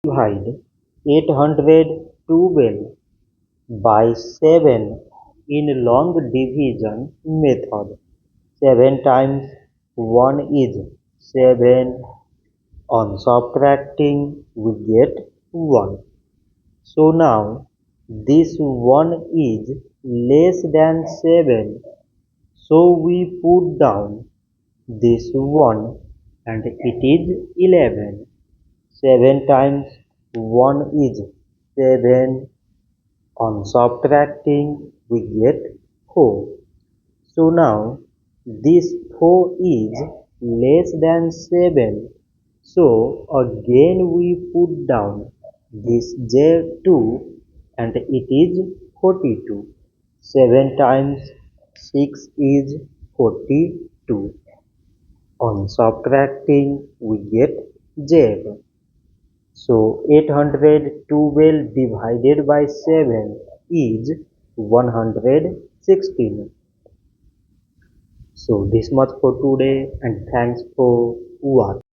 Divide 812 by 7 in long division method. 7 times 1 is 7. On subtracting, we get 1. So now this 1 is less than 7. So we put down this 1 and it is 11. 7 times 1 is 7. On subtracting, we get 4. So now this 4 is less than 7. So again we put down this J2 and it is 42. 7 times 6 is 42. On subtracting, we get Z. So 812 divided by 7 is 116. So this much for today and thanks for watching.